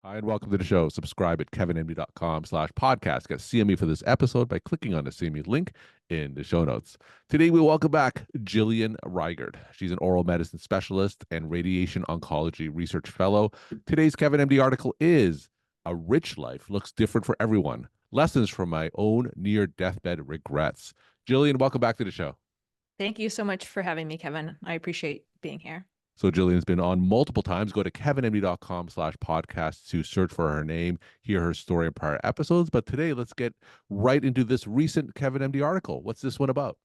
Hi, and welcome to the show. Subscribe at kevinmd.com/podcast. Get CME for this episode by clicking on the CME link in the show notes. Today, we welcome back Jillian Rigert. She's an oral medicine specialist and radiation oncology research fellow. Today's KevinMD article is "A Rich Life Looks Different for Everyone. Lessons from My Own Near Deathbed Regrets." Jillian, welcome back to the show. Thank you so much for having me, Kevin. I appreciate being here. So Jillian's been on multiple times. Go to kevinmd.com/podcast to search for her name, hear her story in prior episodes. But today, let's get right into this recent Kevin MD article. What's this one about?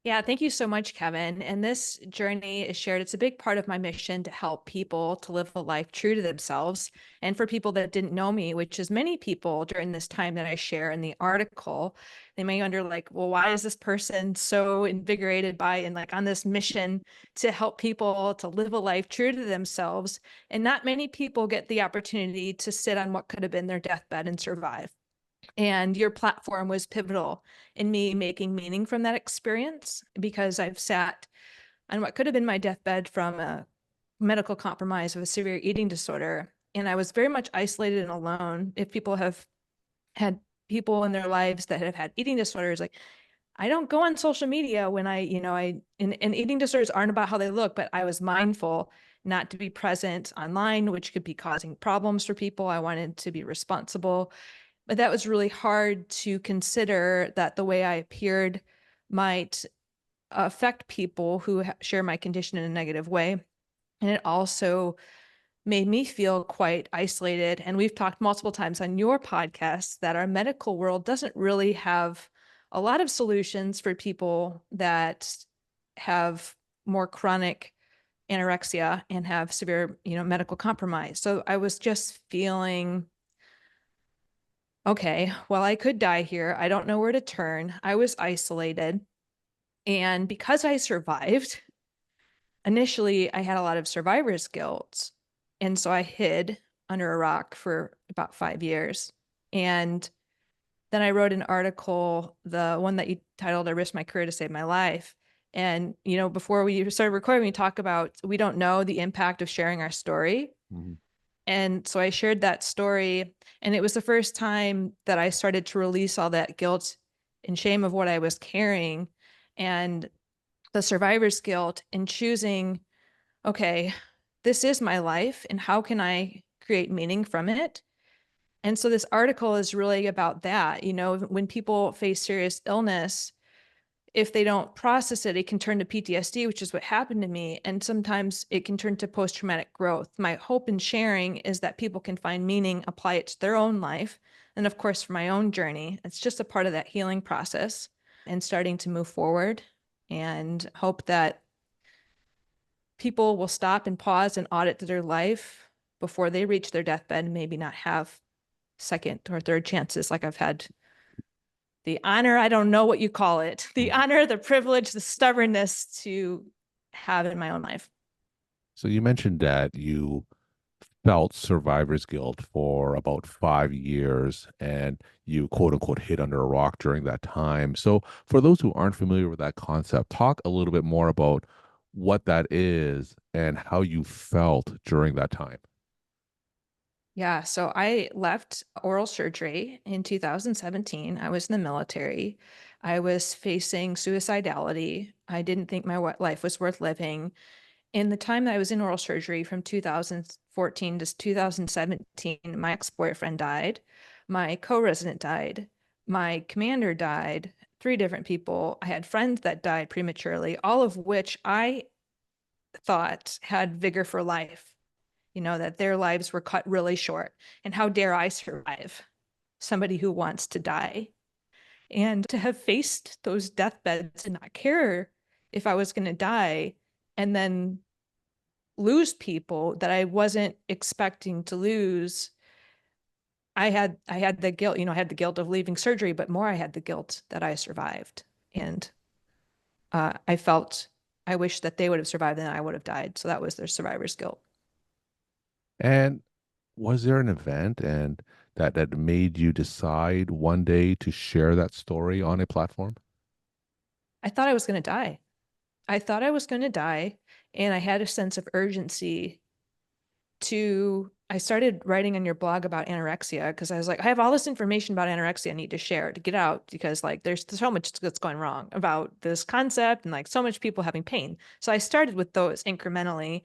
Yeah, thank you so much, Kevin. And this journey is shared. It's a big part of my mission to help people to live a life true to themselves. And for people that didn't know me, which is many people during this time that I share in the article, they may wonder like, well, why is this person so invigorated by and like on this mission to help people to live a life true to themselves? And not many people get the opportunity to sit on what could have been their deathbed and survive. And your platform was pivotal in me making meaning from that experience because I've sat on what could have been my deathbed from a medical compromise of a severe eating disorder. And I was very much isolated and alone. If people have had people in their lives that have had eating disorders, like I don't go on social media when and eating disorders aren't about how they look, but I was mindful not to be present online, which could be causing problems for people. I wanted to be responsible. But that was really hard to consider that the way I appeared might affect people who share my condition in a negative way. And it also made me feel quite isolated. And we've talked multiple times on your podcast that our medical world doesn't really have a lot of solutions for people that have more chronic anorexia and have severe, medical compromise. So I was just feeling okay, well, I could die here. I don't know where to turn. I was isolated. And because I survived, initially I had a lot of survivor's guilt. And so I hid under a rock for about 5 years. And then I wrote an article, the one that you titled, "I Risked My Career to Save My Life." And, before we started recording, we talk about we don't know the impact of sharing our story. Mm-hmm. And so I shared that story, and it was the first time that I started to release all that guilt and shame of what I was carrying and the survivor's guilt in choosing, okay, this is my life, and how can I create meaning from it? And so this article is really about that. When people face serious illness, if they don't process it, it can turn to PTSD, which is what happened to me. And sometimes it can turn to post-traumatic growth. My hope in sharing is that people can find meaning, apply it to their own life. And of course, for my own journey, it's just a part of that healing process and starting to move forward, and hope that people will stop and pause and audit their life before they reach their deathbed and maybe not have second or third chances like I've had the honor, I don't know what you call it, the honor, the privilege, the stubbornness to have in my own life. So you mentioned that you felt survivor's guilt for about 5 years and you quote unquote hid under a rock during that time. So for those who aren't familiar with that concept, talk a little bit more about what that is and how you felt during that time. Yeah, so I left oral surgery in 2017. I was in the military. I was facing suicidality. I didn't think my life was worth living. In the time that I was in oral surgery from 2014 to 2017, my ex-boyfriend died. My co-resident died. My commander died. 3 different people. I had friends that died prematurely, all of which I thought had vigor for life, that their lives were cut really short. And how dare I survive somebody who wants to die? And to have faced those deathbeds and not care if I was going to die, and then lose people that I wasn't expecting to lose. I had the guilt, I had the guilt of leaving surgery, but more I had the guilt that I survived. And I wish that they would have survived and I would have died. So that was their survivor's guilt. And was there an event and that made you decide one day to share that story on a platform? I thought I was going to die. I thought I was going to die. And I had a sense of urgency I started writing on your blog about anorexia because I was like, I have all this information about anorexia I need to share to get out because like there's so much that's going wrong about this concept and like so much people having pain. So I started with those incrementally.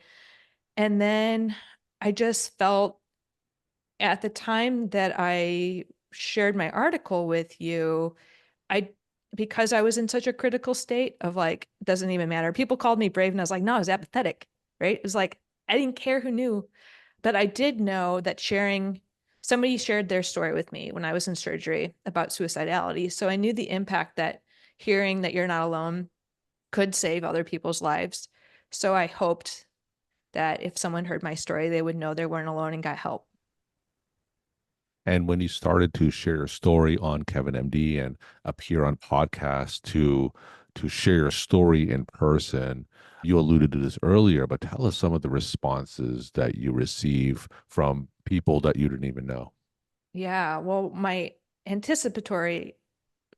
And then I just felt at the time that I shared my article with you, I because I was in such a critical state of like, doesn't even matter. People called me brave and I was like, no, I was apathetic, right? It was like, I didn't care who knew. But I did know that somebody shared their story with me when I was in surgery about suicidality. So I knew the impact that hearing that you're not alone could save other people's lives. So I hoped that if someone heard my story, they would know they weren't alone and got help. And when you started to share your story on KevinMD and appear on podcasts to share your story in person, you alluded to this earlier, but tell us some of the responses that you receive from people that you didn't even know. Yeah, well, my anticipatory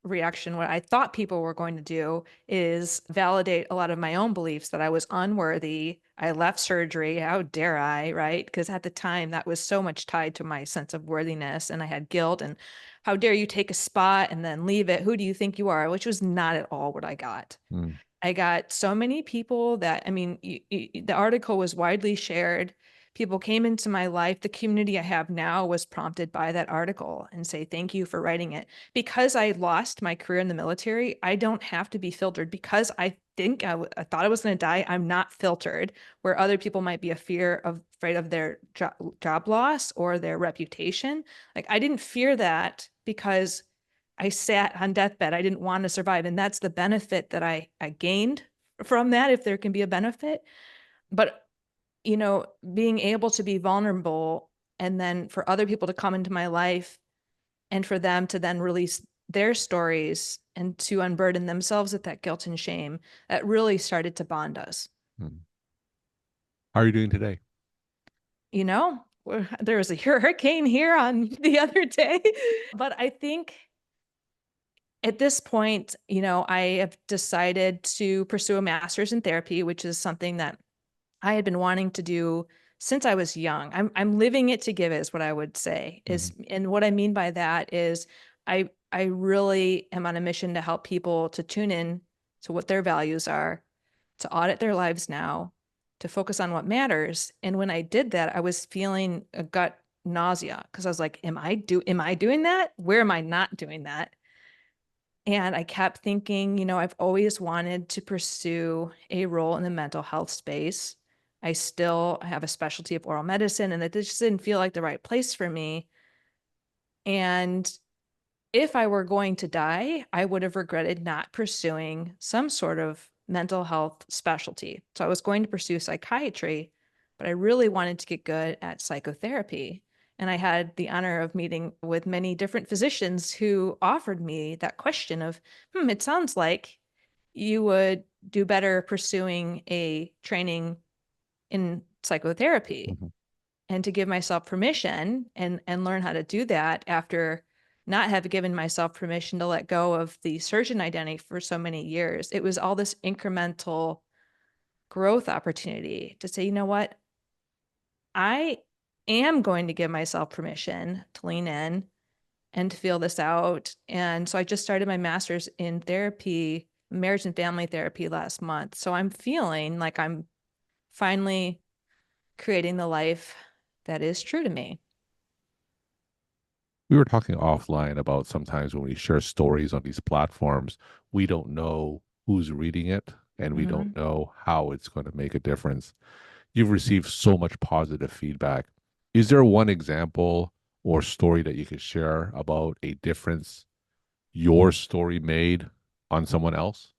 reaction, what I thought people were going to do is validate a lot of my own beliefs that I was unworthy. I left surgery. How dare I, right? Because at the time that was so much tied to my sense of worthiness and I had guilt and how dare you take a spot and then leave it? Who do you think you are? Which was not at all what I got. Mm. I got so many people that, I mean, the article was widely shared. People came into my life. The community I have now was prompted by that article and say, thank you for writing it. Because I lost my career in the military, I don't have to be filtered because I think I thought I was going to die. I'm not filtered where other people might be afraid of their job loss or their reputation. Like I didn't fear that because I sat on deathbed. I didn't want to survive. And that's the benefit that I gained from that, if there can be a benefit. But, being able to be vulnerable and then for other people to come into my life and for them to then release their stories and to unburden themselves of that guilt and shame, that really started to bond us. Mm. How are you doing today? There was a hurricane here on the other day, but I think at this point, I have decided to pursue a master's in therapy, which is something that I had been wanting to do since I was young. I'm living it to give is what I would say is, Mhm. and what I mean by that is I really am on a mission to help people to tune in to what their values are, to audit their lives now, to focus on what matters. And when I did that, I was feeling a gut nausea because I was like, am I doing that? Where am I not doing that? And I kept thinking, I've always wanted to pursue a role in the mental health space. I still have a specialty of oral medicine, and it just didn't feel like the right place for me. And if I were going to die, I would have regretted not pursuing some sort of mental health specialty. So I was going to pursue psychiatry, but I really wanted to get good at psychotherapy. And I had the honor of meeting with many different physicians who offered me that question of, it sounds like you would do better pursuing a training in psychotherapy, Mhm. and to give myself permission and learn how to do that after not have given myself permission to let go of the surgeon identity for so many years. It was all this incremental growth opportunity to say, you know what? I am going to give myself permission to lean in and to feel this out. And so I just started my master's in therapy, marriage and family therapy last month. So I'm feeling like I'm finally creating the life that is true to me. We were talking offline about sometimes when we share stories on these platforms, we don't know who's reading it and we Mm-hmm. don't know how it's going to make a difference. You've received so much positive feedback. Is there one example or story that you could share about a difference your story made on someone else?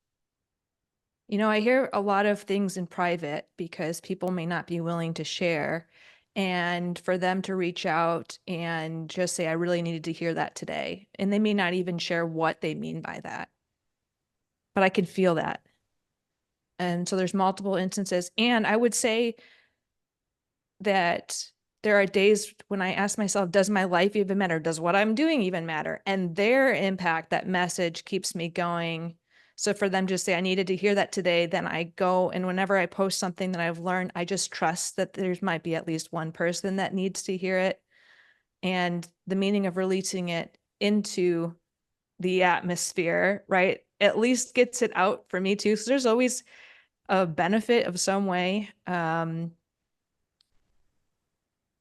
I hear a lot of things in private because people may not be willing to share. And for them to reach out and just say, I really needed to hear that today. And they may not even share what they mean by that, but I can feel that. And so there's multiple instances. And I would say that there are days when I ask myself, does my life even matter? Does what I'm doing even matter? And their impact, that message keeps me going. So for them to say, I needed to hear that today, then I go, and whenever I post something that I've learned, I just trust that there might be at least one person that needs to hear it. And the meaning of releasing it into the atmosphere, right, at least gets it out for me too. So there's always a benefit of some way.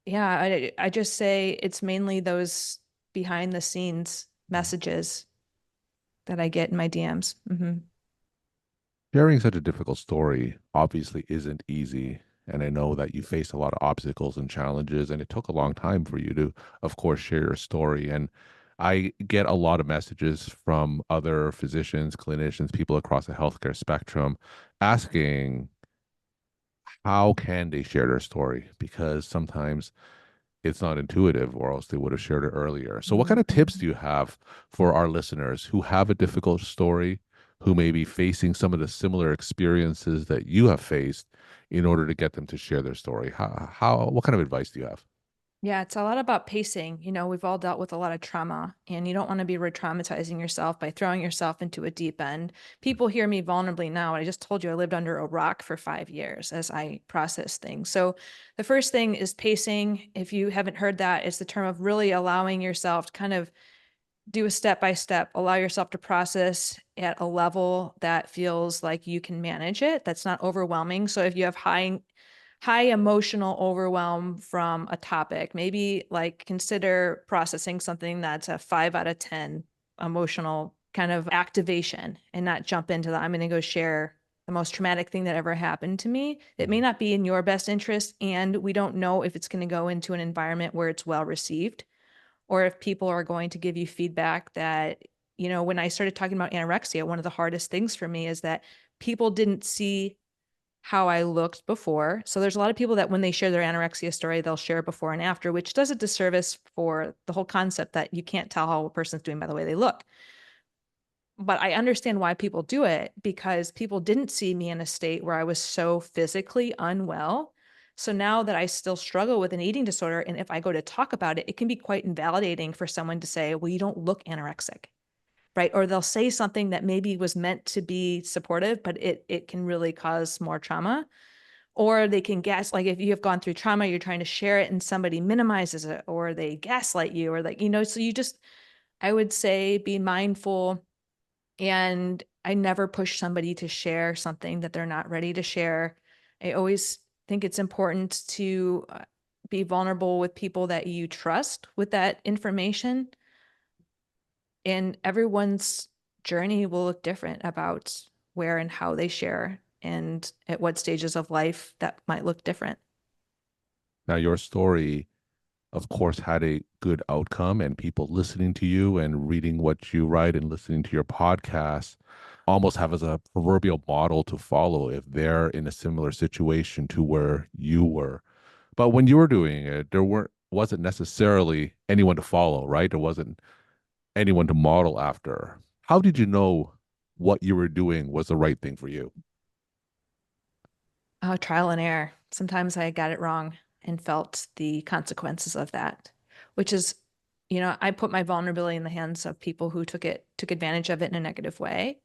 Yeah, I just say it's mainly those behind the scenes messages that I get in my DMs. Sharing such a difficult story obviously isn't easy. And I know that you faced a lot of obstacles and challenges, and it took a long time for you to, of course, share your story. And I get a lot of messages from other physicians, clinicians, people across the healthcare spectrum asking how can they share their story, because sometimes it's not intuitive, or else they would have shared it earlier. So what kind of tips do you have for our listeners who have a difficult story, who may be facing some of the similar experiences that you have faced, in order to get them to share their story? What kind of advice do you have? Yeah, it's a lot about pacing. We've all dealt with a lot of trauma, and you don't want to be re-traumatizing yourself by throwing yourself into a deep end. People hear me vulnerably now. And I just told you I lived under a rock for 5 years as I process things. So the first thing is pacing. If you haven't heard that, it's the term of really allowing yourself to kind of do a step by step, allow yourself to process at a level that feels like you can manage it, that's not overwhelming. So if you have high emotional overwhelm from a topic, maybe like consider processing something that's a 5 out of 10 emotional kind of activation, and not jump into that. I'm going to go share the most traumatic thing that ever happened to me. It may not be in your best interest, and we don't know if it's going to go into an environment where it's well received, or if people are going to give you feedback that, when I started talking about anorexia, one of the hardest things for me is that people didn't see how I looked before. So there's a lot of people that when they share their anorexia story, they'll share before and after, which does a disservice for the whole concept that you can't tell how a person's doing by the way they look. But I understand why people do it, because people didn't see me in a state where I was so physically unwell. So now that I still struggle with an eating disorder, and if I go to talk about it, it can be quite invalidating for someone to say, well, you don't look anorexic, right? Or they'll say something that maybe was meant to be supportive, but it can really cause more trauma. Or they can like if you have gone through trauma, you're trying to share it and somebody minimizes it, or they gaslight you, or so you just, I would say, be mindful. And I never push somebody to share something that they're not ready to share. I always think it's important to be vulnerable with people that you trust with that information. And everyone's journey will look different about where and how they share, and at what stages of life that might look different. Now, your story, of course, had a good outcome, and people listening to you and reading what you write and listening to your podcast almost have as a proverbial model to follow if they're in a similar situation to where you were. But when you were doing it, there wasn't necessarily anyone to follow, right? There wasn't anyone to model after. How did you know what you were doing was the right thing for you? Oh, trial and error. Sometimes I got it wrong and felt the consequences of that, which is, I put my vulnerability in the hands of people who took advantage of it in a negative way,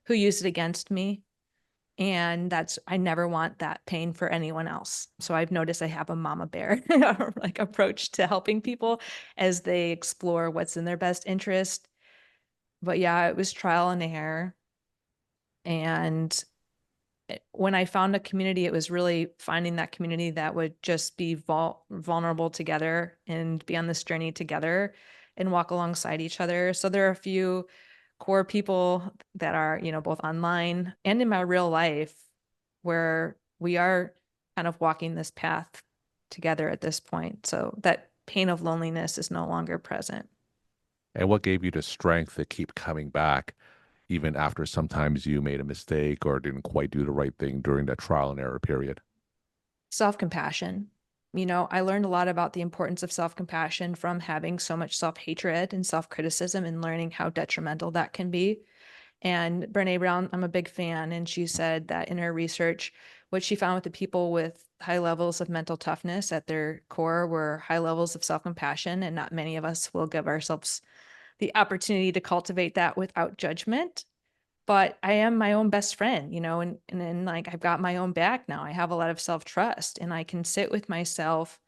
who used it against me. And I never want that pain for anyone else. So I've noticed I have a mama bear like approach to helping people as they explore what's in their best interest. But yeah, it was trial and error. And when I found a community, it was really finding that community that would just be vulnerable together and be on this journey together and walk alongside each other. So there are a few core people that are, both online and in my real life, where we are kind of walking this path together at this point. So that pain of loneliness is no longer present. And what gave you the strength to keep coming back, even after sometimes you made a mistake or didn't quite do the right thing during that trial and error period? Self-compassion. I learned a lot about the importance of self-compassion from having so much self-hatred and self-criticism, and learning how detrimental that can be. And Brene Brown, I'm a big fan, and she said that in her research, what she found with the people with high levels of mental toughness at their core were high levels of self-compassion, and not many of us will give ourselves the opportunity to cultivate that without judgment. but I am my own best friend, and then like I've got my own back now. I have a lot of self-trust and I can sit with myself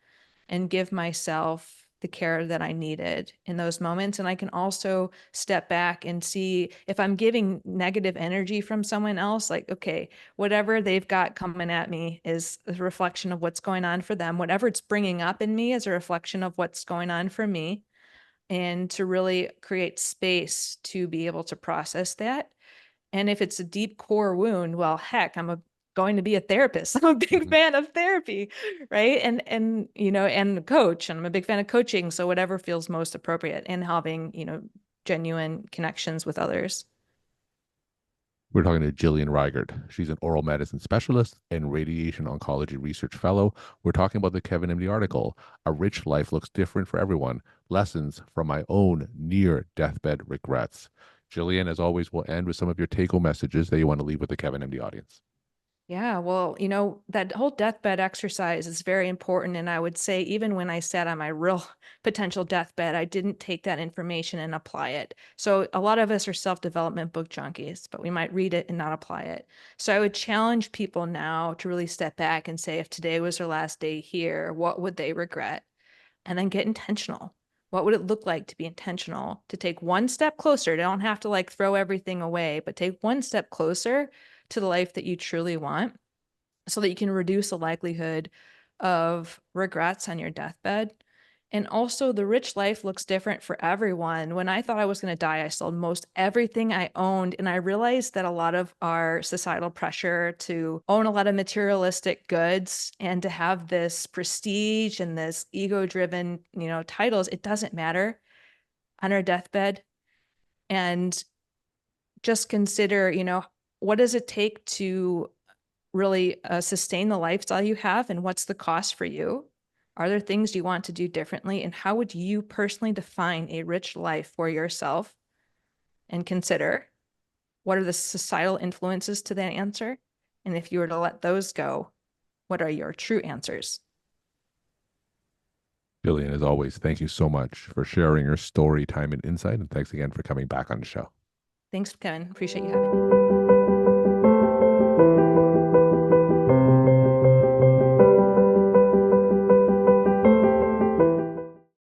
and give myself the care that I needed in those moments. And I can also step back and see if I'm giving negative energy from someone else, like, okay, whatever they've got coming at me is a reflection of what's going on for them. Whatever it's bringing up in me is a reflection of what's going on for me. And to really create space to be able to process that. And if it's a deep core wound, well, heck, going to be a therapist. I'm a big Mhm. fan of therapy, right? And coach, and I'm a big fan of coaching. So whatever feels most appropriate and having, genuine connections with others. We're talking to Jillian Rigert. She's an oral medicine specialist and radiation oncology research fellow. We're talking about the KevinMD article, A Rich Life Looks Different for Everyone, Lessons from My Own Near Deathbed Regrets. Jillian, as always, we'll end with some of your take-home messages that you want to leave with the KevinMD audience. Yeah, well, that whole deathbed exercise is very important. And I would say, even when I sat on my real potential deathbed, I didn't take that information and apply it. So a lot of us are self-development book junkies, but we might read it and not apply it. So I would challenge people now to really step back and say, if today was their last day here, what would they regret? And then get intentional. What would it look like to be intentional, to take one step closer? Don't have to like throw everything away, but take one step closer to the life that you truly want so that you can reduce the likelihood of regrets on your deathbed. And also, the rich life looks different for everyone. When I thought I was going to die, I sold most everything I owned. And I realized that a lot of our societal pressure to own a lot of materialistic goods and to have this prestige and this ego driven, titles, it doesn't matter on our deathbed. And just consider, what does it take to really sustain the lifestyle you have, and what's the cost for you? Are there things you want to do differently? And how would you personally define a rich life for yourself? And consider, what are the societal influences to that answer? And if you were to let those go, what are your true answers? Jillian, as always, thank you so much for sharing your story, time, and insight. And thanks again for coming back on the show. Thanks, Kevin. Appreciate you having me.